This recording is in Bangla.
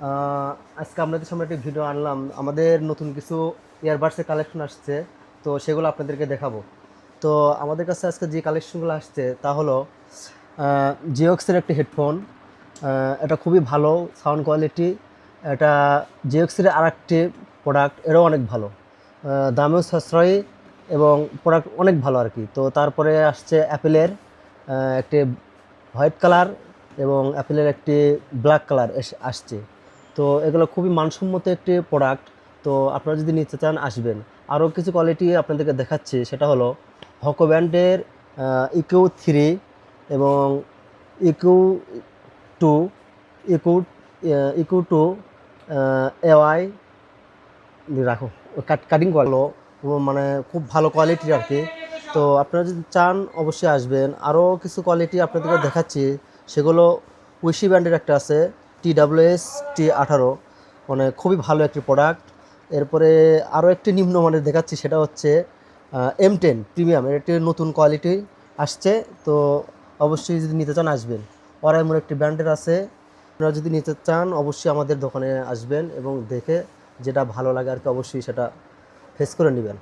আজকে আপনাদের সামনে একটি ভিডিও আনলাম। আমাদের নতুন কিছু ইয়ারবাডসের কালেকশন আসছে, তো সেগুলো আপনাদেরকে দেখাবো। তো আমাদের কাছে আজকে যে কালেকশনগুলো আসছে তা হলো জিওক্সের একটি হেডফোন। এটা খুবই ভালো সাউন্ড কোয়ালিটি। এটা জিওক্সের আর একটি প্রোডাক্ট, এটাও অনেক ভালো, দামেও সাশ্রয়ী এবং প্রোডাক্ট অনেক ভালো আর কি। তো তারপরে আসছে অ্যাপেলের একটি হোয়াইট কালার এবং অ্যাপেলের একটি ব্ল্যাক কালার আসছে। তো এগুলো খুবই মানসম্মত একটি প্রোডাক্ট। তো আপনারা যদি নিতে চান আসবেন। আরও কিছু কোয়ালিটি আপনাদেরকে দেখাচ্ছি, সেটা হলো হকো ব্যান্ডের ইকিউ থ্রি এবং EQ two, EQ EQ two এওয়াই রাখো, কাটিং করলো, মানে খুব ভালো কোয়ালিটির আর কি। তো আপনারা যদি চান অবশ্যই আসবেন। আরও কিছু কোয়ালিটি আপনাদেরকে দেখাচ্ছি, সেগুলো উইশি ব্র্যান্ডের একটা আছে TWS-T18, মানে খুবই ভালো একটি প্রোডাক্ট। এরপরে আরও একটি নিম্নমানের দেখাচ্ছি, সেটা হচ্ছে M10 প্রিমিয়াম, এর একটি নতুন কোয়ালিটি আসছে। তো অবশ্যই যদি নিতে চান আসবেন। ওরাইমোর একটি ব্র্যান্ডের আছে, আপনারা যদি নিতে চান অবশ্যই আমাদের দোকানে আসবেন এবং দেখে যেটা ভালো লাগে আর কি অবশ্যই সেটা ফেস করে নেবেন।